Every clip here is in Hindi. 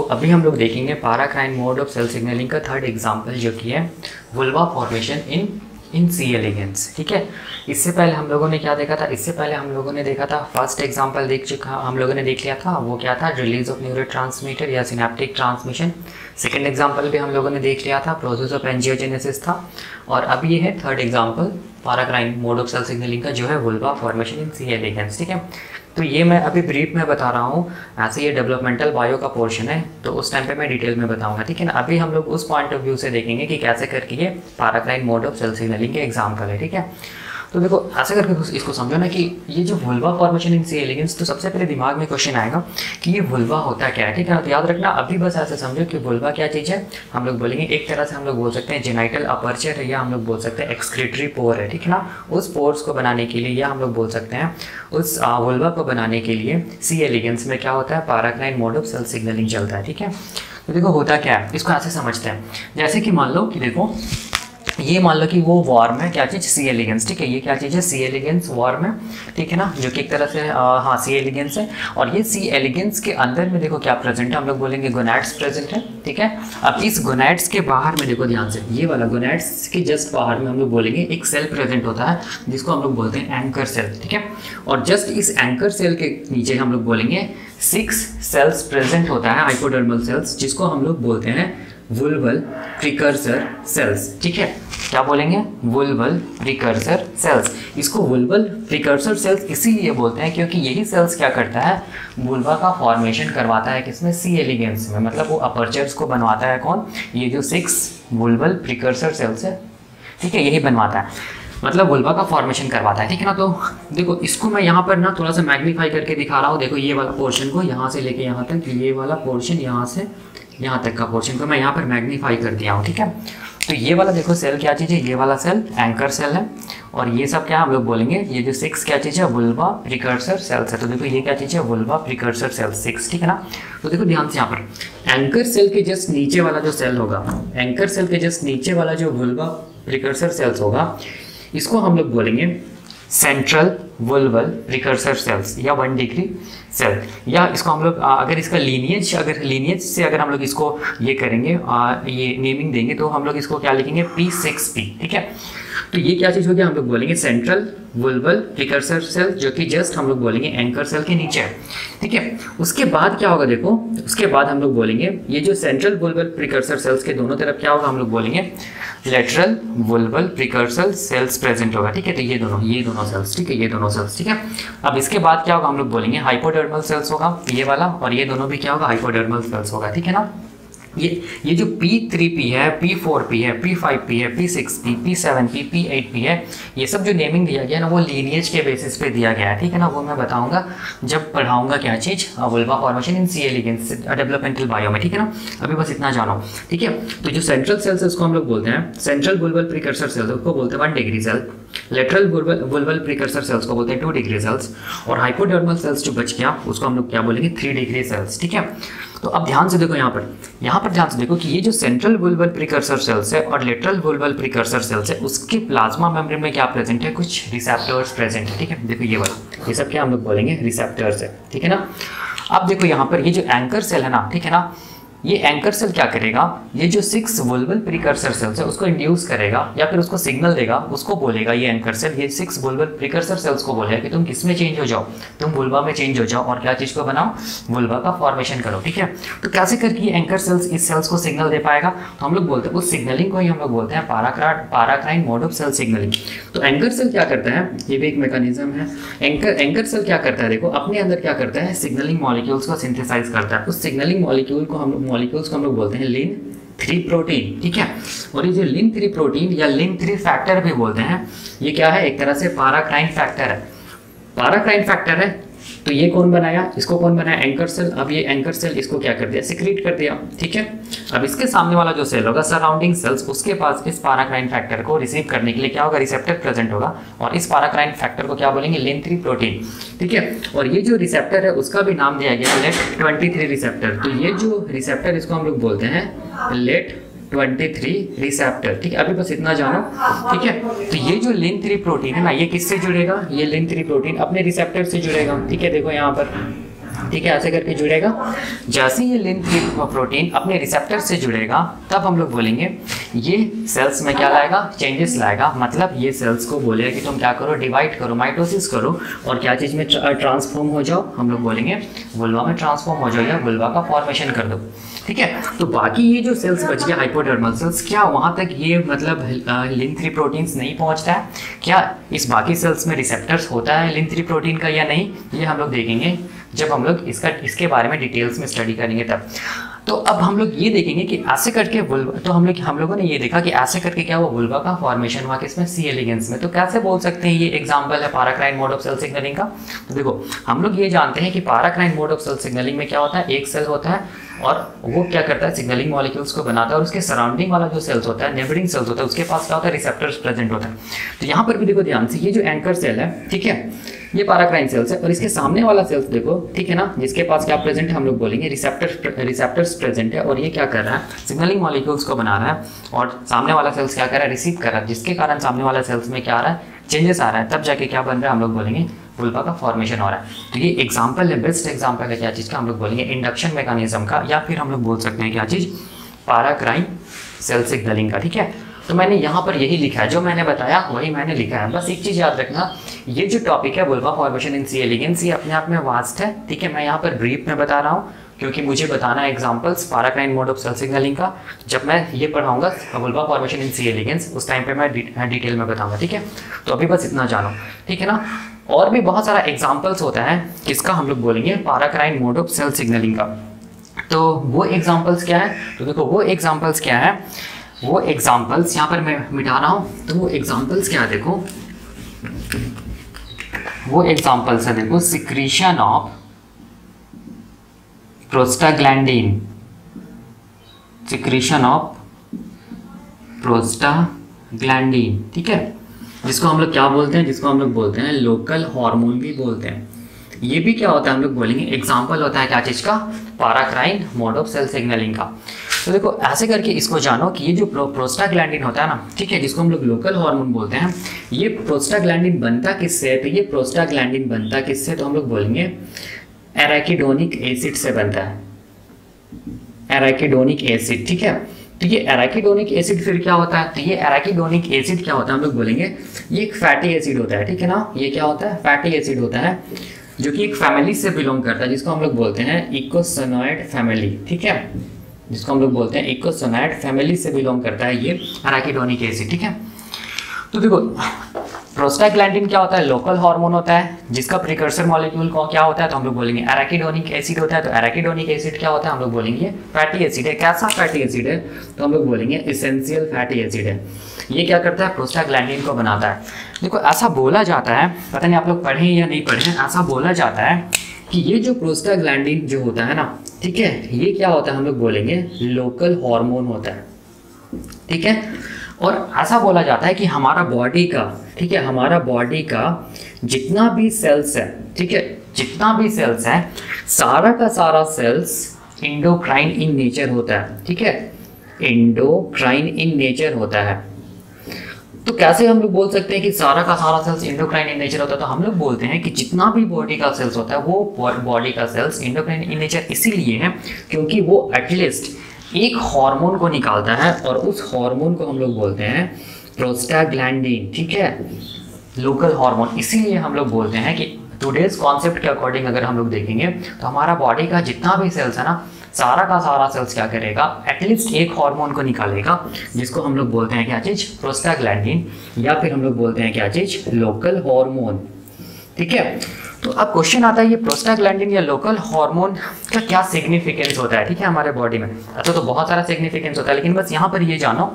अभी हम लोग देखेंगे paracrine mode of cell signalling का थर्ड एग्जांपल जो कि है vulva formation in C elegans. ठीक है, इससे पहले हम लोगों ने क्या देखा था? इससे पहले हम लोगों ने देखा था फर्स्ट एग्जांपल हम लोगों ने देख लिया था, वो क्या था? रिलीज ऑफ न्यूरोट्रांसमीटर या सिनेप्टिक ट्रांसमिशन। सेकेंड एग्जाम्पल भी हम लोगों ने देख लिया था, प्रोसेस ऑफ एंजियोजेनेसिस था। और अब ये है third example paracrine mode of cell signalling का जो है vulva formation in C elegans. ठीक है, तो ये मैं अभी ब्रीफ में बता रहा हूँ, ऐसे ये डेवलपमेंटल बायो का पोर्शन है तो उस टाइम पे मैं डिटेल में बताऊंगा। ठीक है ना, अभी हम लोग उस पॉइंट ऑफ व्यू से देखेंगे कि कैसे करके ये paracrine mode of cell signalling के एग्जाम्पल है। ठीक है, तो देखो ऐसे करके इसको समझो ना कि ये जो vulva formation in C elegans, तो सबसे पहले दिमाग में क्वेश्चन आएगा कि ये वुल्वा होता क्या है। ठीक है ना, तो याद रखना अभी बस ऐसे समझो कि वुल्वा क्या चीज़ है। हम लोग बोलेंगे एक तरह से हम लोग बोल सकते हैं जेनाइटल अपर्चर है, या हम लोग बोल सकते हैं एक्सक्रीटरी पोर है। ठीक है ना, उस पोर्स को बनाने के लिए, या हम लोग बोल सकते हैं उस वुल्वा को बनाने के लिए सी एलिगेंस में क्या होता है? Paracrine mode of cell signalling चलता है। ठीक है, तो देखो होता क्या है, इसको ऐसे समझते हैं जैसे कि मान लो कि देखो ये मान लो कि वो वॉर्म है, क्या चीज़? सी एलिगेंस। ठीक है, ये क्या चीज़ है? सी एलिगेंस वॉर्म है। ठीक है ना, जो कि एक तरह से हाँ सी एलिगेंस है। और ये सी एलिगेंस के अंदर में देखो क्या प्रेजेंट है, हम लोग बोलेंगे गोनैड्स प्रेजेंट है। ठीक है, अब इस गोनैड्स के बाहर में देखो ध्यान से, ये वाला गोनैड्स के जस्ट बाहर में हम लोग बोलेंगे एक सेल प्रेजेंट होता है जिसको हम लोग बोलते हैं एंकर सेल। ठीक है, और जस्ट इस एंकर सेल के नीचे हम लोग बोलेंगे 6 सेल्स प्रेजेंट होता है, हाइपोडर्मल सेल्स, जिसको हम लोग बोलते हैं वुल्वल प्रिकर्सर सेल्स। ठीक है, क्या बोलेंगे? वुल्वल प्रिकर्सर सेल्स। इसको वुल्वल प्रिकर्सर सेल्स इसीलिए बोलते हैं क्योंकि यही सेल्स क्या करता है? वुल्वा का फॉर्मेशन करवाता है। किसमें? सी एलिगेंस में। मतलब वो अपर्चर्स को बनवाता है कौन? ये जो 6 वुल्वल प्रिकर्सर सेल्स है। ठीक है, यही बनवाता है, मतलब वुल्वा का फॉर्मेशन करवाता है। ठीक है ना, तो देखो इसको मैं यहाँ पर ना थोड़ा सा मैग्नीफाई करके दिखा रहा हूँ। देखो ये वाला पोर्शन को यहाँ से लेके यहाँ तक, ये वाला पोर्शन यहाँ से यहाँ तक का पोर्शन को मैं यहाँ पर मैग्नीफाई कर दिया हूँ। ठीक है, तो ये वाला देखो सेल क्या चीज़ है? ये वाला सेल एंकर सेल है। और ये सब क्या हम लोग बोलेंगे? ये जो 6 क्या चीज़ है? वुल्वा प्रिकर्सर सेल्स है। तो देखो ये क्या चीज़ है? Vulva precursor cells 6। ठीक है ना, तो देखो ध्यान से यहाँ पर एंकर सेल के जस्ट नीचे वाला जो सेल होगा, एंकर सेल के जस्ट नीचे वाला जो वुल्वा प्रिकर्सर सेल्स होगा, इसको हम लोग बोलेंगे सेंट्रल वुल्वल प्रिकर्सर सेल्स या 1 डिग्री सेल। या इसको हम लोग अगर इसका लीनियज से अगर हम लोग इसको ये करेंगे, ये नेमिंग देंगे, तो हम लोग इसको क्या लिखेंगे? P6P। ठीक है, तो ये क्या चीज़ होगी? हम लोग बोलेंगे सेंट्रल वुल्वल प्रिकर्सर सेल, जो कि जस्ट हम लोग बोलेंगे एंकर सेल के नीचे है। ठीक है, उसके बाद क्या होगा? देखो उसके बाद हम लोग बोलेंगे ये जो सेंट्रल वुल्वल प्रिकर्सर सेल्स के दोनों तरफ क्या होगा? हम लोग बोलेंगे lateral vulval precursor cells present होगा। ठीक है, तो ये दोनों सेल्स। ठीक है, ये दोनों सेल्स। ठीक है, अब इसके बाद क्या होगा? हम लोग बोलेंगे हाइपोडर्मल सेल्स होगा ये वाला, और ये दोनों भी क्या होगा? हाइपोडर्मल सेल्स होगा। ठीक है ना, ये जो P3P है, P4P है, P5P है, P6P, P7P, P8P है, ये सब जो नेमिंग दिया गया है ना, वो लीनिएज के बेसिस पे दिया गया है। ठीक है ना, वो मैं बताऊंगा जब पढ़ाऊंगा क्या चीज़? Vulva formation in C elegans developmental bio में। ठीक है ना, अभी बस इतना जानो। ठीक है, तो जो सेंट्रल सेल्स है उसको हम लोग बोलते हैं सेंट्रल वुल्वल प्रिकर्सर सेल्स, उसको बोलते हैं 1 degree cell. Lateral vulval precursor cells को बोलते हैं 2 डिग्री सेल्स। और हाइपोडर्मल सेल्स जो बच गया उसको हम लोग क्या बोलेंगे? 3 डिग्री सेल्स। ठीक है, तो अब ध्यान से देखो यहाँ पर ध्यान से देखो कि ये जो सेंट्रल वुल्वल प्रिकर्सर सेल्स है और लेटरल वुल्वल प्रिकर्सर सेल्स है, उसके प्लाज्मा मेम्ब्रेन में क्या प्रेजेंट है? कुछ रिसेप्टर्स प्रेजेंट है। ठीक है, देखो ये वाला, ये सब क्या हम लोग बोलेंगे? रिसेप्टर्स है। ठीक है ना, अब देखो यहाँ पर ये जो एंकर सेल है ना, ठीक है ना, ये एंकर सेल क्या करेगा? ये जो 6 वुल्वल प्रिकर्सर सेल्स है उसको इंड्यूस करेगा या फिर उसको सिग्नल देगा, उसको बोलेगा ये एंकर सेल, ये 6 वुल्वल प्रिकर्सर सेल्स को बोलेगा कि तुम किसमें चेंज हो जाओ? तुम वुल्वा में चेंज हो जाओ और क्या चीज़ को बनाओ? वुल्वा का फॉर्मेशन करो। ठीक है, तो कैसे करके ये एंकर सेल्स इस सेल्स को सिग्नल दे पाएगा? तो हम लोग बोलते हैं उस सिग्नलिंग को ही हम लोग बोलते हैं paracrine mode of cell signalling. तो एंकर सेल क्या करता है? ये भी एक मैकेनिज्म है। एंकर सेल क्या करता है? देखो अपने अंदर क्या करता है? सिग्नलिंग मॉलिक्यूल्स को सिंथेसाइज करता है। उस सिग्नलिंग मॉलिक्यूल्स को हम लोग बोलते हैं लिन-3 प्रोटीन। ठीक है, और ये जो लिन-3 प्रोटीन या लिन-3 फैक्टर भी बोलते हैं, ये क्या है? एक तरह से पैराक्राइन फैक्टर है। पैराक्राइन फैक्टर है, तो ये कौन बनाया? इसको कौन बनाया? Anchor cell. अब ये एंकर सेल इसको क्या कर दिया? सिक्रीट कर दिया। ठीक है, अब इसके सामने वाला जो सेल होगा, सराउंडिंग सेल्स, उसके पास इस पैराक्राइन फैक्टर को रिसीव करने के लिए क्या होगा? रिसेप्टर प्रेजेंट होगा, और इस पैराक्राइन फैक्टर को क्या बोलेंगे? लिन-3 प्रोटीन। ठीक है, और ये जो रिसेप्टर है उसका भी नाम दिया गया है लेट-23 रिसेप्टर। तो ये जो रिसेप्टर इसको हम लोग बोलते हैं लेट-23 रिसेप्टर। ठीक है, अभी बस इतना जानो। ठीक है, तो ये जो लिन-3 प्रोटीन है ना, ये किससे जुड़ेगा? ये लिन-3 प्रोटीन अपने रिसेप्टर से जुड़ेगा। ठीक है, देखो यहाँ पर ठीक है, ऐसे करके जुड़ेगा। जैसे ये लिन-3 प्रोटीन अपने रिसेप्टर से जुड़ेगा तब हम लोग बोलेंगे ये सेल्स में क्या लाएगा, चेंजेस लाएगा। मतलब ये सेल्स को बोलेगा कि तुम क्या करो, डिवाइड करो, माइटोसिस करो और क्या चीज़ में ट्रांसफॉर्म हो जाओ, हम लोग बोलेंगे वुल्वा में ट्रांसफॉर्म हो जाओ या वुल्वा का फॉर्मेशन कर दो। ठीक है, तो बाकी ये जो सेल्स बच गया हाइपोडर्मल सेल्स, क्या वहाँ तक ये मतलब लिन-3 प्रोटीन्स नहीं पहुँचता है? क्या इस बाकी सेल्स में रिसेप्टर्स होता है लिन-3 प्रोटीन का या नहीं? ये हम लोग देखेंगे जब हम लोग इसके बारे में डिटेल्स में स्टडी करेंगे तब। तो अब हम लोग ये देखेंगे कि ऐसे करके वुल्वा, तो हम लोगों ने ये देखा कि ऐसे करके क्या हुआ, वुल्वा का फॉर्मेशन हुआ किसमें, सी एलिगेंस में। तो कैसे बोल सकते हैं ये एग्जांपल है paracrine mode of cell signalling का? तो देखो हम लोग ये जानते हैं कि paracrine mode of cell signalling में क्या होता है, एक सेल होता है और वो क्या करता है, सिग्नलिंग मॉलिक्यूल्स को बनाता है और उसके सराउंडिंग वाला जो सेल्स होता है, नेबरिंग सेल्स होता है, उसके पास क्या होता है, रिसेप्टर्स प्रेजेंट होता है। तो यहाँ पर भी देखो ध्यान से, ये जो एंकर सेल है, ठीक है, ये पैराक्राइन सेल्स है और इसके सामने वाला सेल्स देखो, ठीक है ना, जिसके पास क्या प्रेजेंट है, हम लोग बोलेंगे रिसेप्टर्स प्रेजेंट है। और ये क्या कर रहा है, सिग्नलिंग मॉलिक्यूल्स को बना रहा है और सामने वाला सेल्स क्या कर रहा है, रिसीव कर रहा है, जिसके कारण सामने वाला सेल्स में क्या आ रहा है, चेंजेस आ रहा है, तब जाके क्या बन रहा है, हम लोग बोलेंगे वुल्वा का फॉर्मेशन हो रहा है। तो ये एग्जांपल है, बेस्ट एग्जांपल है क्या चीज़ का, हम लोग बोलेंगे इंडक्शन मैकेनिज्म का, या फिर हम लोग बोल सकते हैं क्या चीज़, पैराक्राइन सेल सिग्नलिंग का। ठीक है, तो मैंने यहाँ पर यही लिखा है, जो मैंने बताया वही मैंने लिखा है। बस एक चीज़ याद रखना, ये जो टॉपिक है vulva formation in C elegans, ये अपने आप में वास्ट है। ठीक है, मैं यहाँ पर ब्रीफ में बता रहा हूँ क्योंकि मुझे बताना है examples paracrine mode of cell signalling का। जब मैं ये पढ़ाऊंगा vulva formation in C elegans, उस टाइम पे मैं डिटेल में बताऊंगा। ठीक है, तो अभी बस इतना जानो, ठीक है ना। और भी बहुत सारा एग्जांपल्स होता है किसका, हम लोग बोलेंगे paracrine mode of cell signalling का। तो वो एग्जांपल्स क्या है, तो देखो वो एग्जांपल्स क्या है, वो एग्जांपल्स यहाँ पर मैं मिटा रहा हूँ। तो वो एग्जांपल्स क्या है, देखो वो एग्जांपल्स है, देखो secretion of prostaglandin, secretion of prostaglandin, ठीक है, जिसको हम लोग क्या बोलते हैं, जिसको हम लोग बोलते हैं लोकल हार्मोन भी बोलते हैं। ये भी क्या होता है, हम लोग बोलेंगे एग्जांपल होता है क्या चीज़ का, paracrine mode of cell signalling का। तो देखो ऐसे करके इसको जानो कि ये जो प्रोस्टाग्लैंडिन होता है ना, ठीक है, जिसको हम लोग लोकल हार्मोन बोलते हैं, ये प्रोस्टाग्लैंडिन बनता किससे है, तो ये प्रोस्टाग्लैंडिन बनता किससे, तो हम लोग बोलेंगे एराकिडोनिक एसिड से बनता है, एराकिडोनिक एसिड। ठीक है, तो ये एराकिडोनिक एसिड फिर क्या होता है, तो ये एराकिडोनिक एसिड क्या होता है, हम लोग बोलेंगे ये एक फैटी एसिड होता है। ठीक है ना, ये क्या होता है, फैटी एसिड होता है, जो कि एक फैमिली से बिलोंग करता है, जिसको हम लोग बोलते हैं इकोसोनॉइड फैमिली। ठीक है, जिसको हम लोग बोलते हैं इकोसोनॉइड फैमिली से बिलोंग करता है ये एराकिडोनिक एसिड। ठीक है, तो देखो प्रोस्टाग्लैंडिन क्या होता है, लोकल हार्मोन होता है, जिसका प्रिकर्सर मॉलिक्यूल को क्या होता है, तो हम लोग बोलेंगे एराकिडोनिक एसिड होता है। तो एराकिडोनिक एसिड क्या होता है, हम लोग बोलेंगे फैटी एसिड है। कैसा फैटी एसिड है, तो हम लोग बोलेंगे एसेंशियल फैटी एसिड है। ये क्या करता है, प्रोस्टाग्लैंडिन को बनाता है। देखो ऐसा बोला जाता है, पता नहीं आप लोग पढ़े या नहीं पढ़े, ऐसा बोला जाता है कि ये जो प्रोस्टाग्लैंडिन जो होता है ना, ठीक है, ये क्या होता है, हम लोग बोलेंगे लोकल हार्मोन होता है। ठीक है, और ऐसा बोला जाता है कि हमारा बॉडी का, ठीक है, हमारा बॉडी का जितना भी सेल्स है, ठीक है, जितना भी सेल्स है, सारा का सारा सेल्स एंडोक्राइन इन नेचर होता है। ठीक है, एंडोक्राइन इन नेचर होता है। तो कैसे हम लोग बोल सकते हैं कि सारा का सारा सेल्स एंडोक्राइन इन नेचर होता है, तो हम लोग बोलते हैं कि जितना भी बॉडी का सेल्स होता है वो बॉडी का सेल्स एंडोक्राइन इन नेचर इसीलिए है क्योंकि वो एटलीस्ट एक हार्मोन को निकालता है और उस हार्मोन को हम लोग बोलते हैं प्रोस्टाग्लैंडिन। ठीक है, लोकल हार्मोन। इसीलिए हम लोग बोलते हैं कि टुडेज कॉन्सेप्ट के अकॉर्डिंग अगर हम लोग देखेंगे तो हमारा बॉडी का जितना भी सेल्स है ना, सारा का सारा सेल्स क्या करेगा, एटलीस्ट एक हार्मोन को निकालेगा, जिसको हम लोग बोलते हैं क्या चीज़, प्रोस्टाग्लैंडिन, या फिर हम लोग बोलते हैं क्या चीज़, लोकल हार्मोन। ठीक है, तो अब क्वेश्चन आता है ये प्रोस्टाग्लैंडिन या लोकल हार्मोन का क्या सिग्निफिकेंस होता है, ठीक है, हमारे बॉडी में। अच्छा, तो बहुत सारा सिग्निफिकेंस होता है, लेकिन बस यहाँ पर ये जानो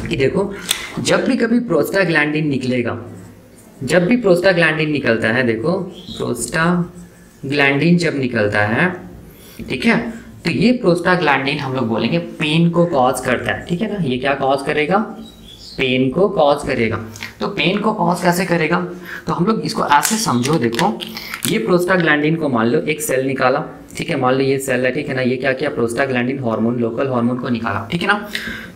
कि देखो जब भी कभी प्रोस्टाग्लैंडिन निकलेगा, जब भी प्रोस्टाग्लैंडिन निकलता है, देखो प्रोस्टाग्लैंडिन जब निकलता है, ठीक है, तो ये प्रोस्टाग्लैंडिन हम लोग बोलेंगे पेन को कॉज करता है। ठीक है ना, ये क्या कॉज करेगा, पेन को कॉज करेगा। तो पेन को कॉज कैसे करेगा, तो हम लोग इसको ऐसे समझो, देखो ये प्रोस्टाग्लैंडिन को मान लो एक सेल निकाला, ठीक है, मान लो ये सेल है, ठीक है ना, ये क्या किया, प्रोस्टाग्लैंडिन हार्मोन, लोकल हार्मोन को निकाला, ठीक है ना।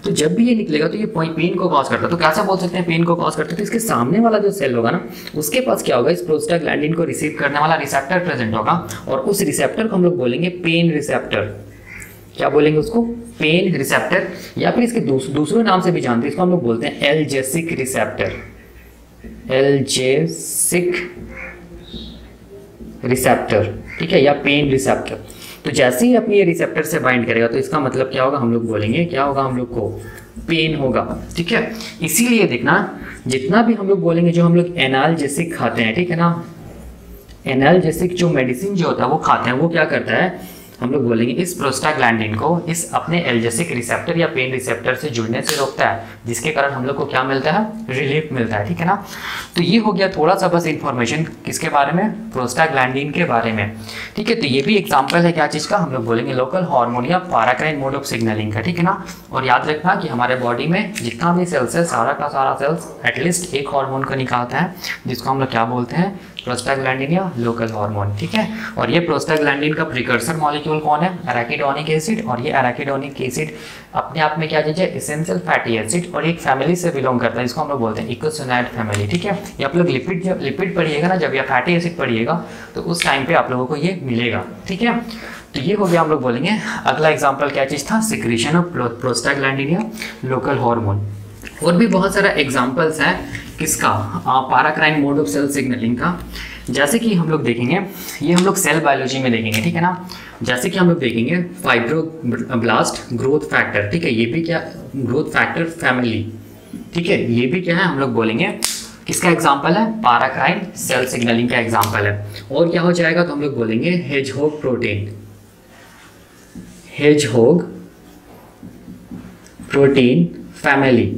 तो जब भी ये निकलेगा तो ये पेन को कॉज करता है। तो कैसे बोल सकते हैं पेन को कॉज करता है, तो इसके सामने वाला जो सेल होगा ना, उसके पास क्या होगा, इस प्रोस्टाग्लैंडिन को रिसीव करने वाला रिसेप्टर प्रेजेंट होगा, और उस रिसेप्टर को हम लोग बोलेंगे पेन रिसेप्टर। क्या बोलेंगे उसको, पेन रिसेप्टर, या फिर इसके दूसरे नाम से भी जानते हैं, इसको हम लोग बोलते हैं एल्जेसिक रिसेप्टर, एल्जेसिक रिसेप्टर, ठीक है, या पेन रिसेप्टर। तो जैसे ही अपनी ये रिसेप्टर से बाइंड करेगा तो इसका मतलब क्या होगा, हम लोग बोलेंगे क्या होगा, हम लोग को पेन होगा, ठीक है। इसीलिए देखना जितना भी हम लोग बोलेंगे, जो हम लोग एनाल्जेसिक खाते हैं, ठीक है ना, एनाल्जेसिक जो मेडिसिन जो होता है वो खाते हैं, वो क्या करता है, हम लोग बोलेंगे इस प्रोस्टाग्लैंडिन को इस अपने एल्जेसिक रिसेप्टर या पेन रिसेप्टर से जुड़ने से रोकता है, जिसके कारण हम लोग को क्या मिलता है, रिलीफ मिलता है, ठीक है ना। तो ये हो गया थोड़ा सा बस इंफॉर्मेशन किसके बारे में, प्रोस्टाग्लैंडिन के बारे में, ठीक है। तो ये भी एग्जांपल है क्या चीज़ का, हम लोग बोलेंगे लोकल हार्मोन या पैराक्राइन मोड ऑफ सिग्नलिंग का, ठीक है ना। और याद रखना कि हमारे बॉडी में जितना भी सेल्स है, सारा का सारा सेल्स एटलीस्ट एक हार्मोन को निकालता है, जिसको हम लोग क्या बोलते हैं, प्रोस्टाग्लैंडिन या लोकल हार्मोन, ठीक है। और ये प्रोस्टाग्लैंडिन का प्रिकर्सर मॉलिक्यूल कौन है, एराकिडोनिक एसिड, और ये एराकिडोनिक एसिड अपने आप में क्या चीज़ है, एसेंशियल फैटी एसिड, और एक फैमिली से बिलोंग करता है, इसको हम लोग बोलते हैं इकोसिनाइड फैमिली, ठीक है। ये आप लोग लिपिड पढ़िएगा ना, जब या फैटी एसिड पढ़िएगा तो उस टाइम पे आप लोगों को ये मिलेगा, ठीक है। तो ये हो गया, हम लोग बोलेंगे अगला एग्जाम्पल क्या चीज़ था, सिक्रीशन ऑफ प्रोस्टाग्लैंडिन या लोकल हार्मोन। और भी बहुत सारा एग्जाम्पल्स हैं किसका, paracrine mode of cell signalling का। जैसे कि हम लोग देखेंगे, ये हम लोग सेल बायोलॉजी में देखेंगे, ठीक है ना। जैसे कि हम लोग देखेंगे फाइब्रोब्लास्ट ग्रोथ फैक्टर, ठीक है, ये भी क्या, ग्रोथ फैक्टर फैमिली, ठीक है, ये भी क्या है, हम लोग बोलेंगे किसका एग्जाम्पल है, पैराक्राइन सेल सिग्नलिंग का एग्जाम्पल है। और क्या हो जाएगा, तो हम लोग बोलेंगे hedgehog protein, hedgehog protein family,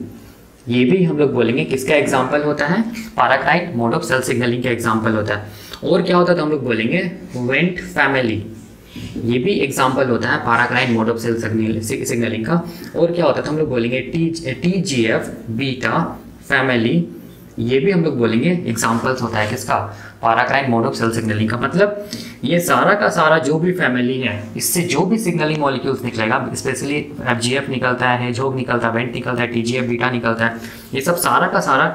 ये भी हम लोग बोलेंगे किसका एग्जाम्पल होता है, paracrine mode of cell signalling का एग्जाम्पल होता है। और क्या होता है, तो हम लोग बोलेंगे वेंट फैमिली, ये भी एग्जाम्पल होता है paracrine mode of cell signalling का। और क्या होता है, तो हम लोग बोलेंगे TGF बीटा फैमिली, ये भी हम लोग बोलेंगे एग्जाम्पल्स होता है किसका, paracrine mode of cell signalling का। मतलब ये सारा का सारा जो भी फैमिली है, इससे जो भी सिग्नलिंग मॉलिक्यूल्स निकलेगा, स्पेशली FGF निकलता है, हेजहोग निकलता है, वेंट निकलता है, TGF बीटा निकलता है, ये सब सारा का सारा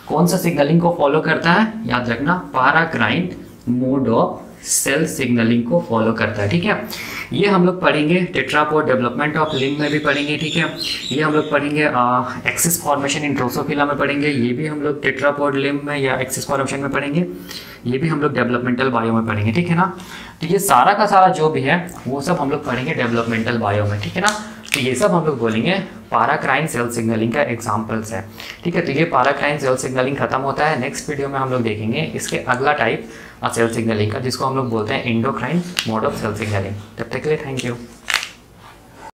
कौन सा सिग्नलिंग को फॉलो करता है, याद रखना, paracrine mode of cell signalling को फॉलो करता है, ठीक है। ये हम लोग पढ़ेंगे टेट्रापोड डेवलपमेंट ऑफ लिम्ब में भी पढ़ेंगे, ठीक है। ये हम लोग पढ़ेंगे एक्सिस फॉर्मेशन इन ड्रोसोफिला में पढ़ेंगे, ये भी हम लोग टेट्रापोड लिम्ब में या एक्सिस फॉर्मेशन में पढ़ेंगे, ये भी हम लोग डेवलपमेंटल बायो में पढ़ेंगे, ठीक है ना। तो ये सारा का सारा जो भी है वो सब हम लोग पढ़ेंगे डेवलपमेंटल बायो में, ठीक है ना। तो ये सब हम लोग बोलेंगे पैराक्राइन सेल सिग्नलिंग का एग्जाम्पल्स है, ठीक है। तो ये पैराक्राइन सेल सिग्नलिंग खत्म होता है। नेक्स्ट वीडियो में हम लोग देखेंगे इसके अगला टाइप सेल सिग्नलिंग का, जिसको हम लोग बोलते हैं endocrine mode of cell signalling. तब तक के लिए थैंक यू।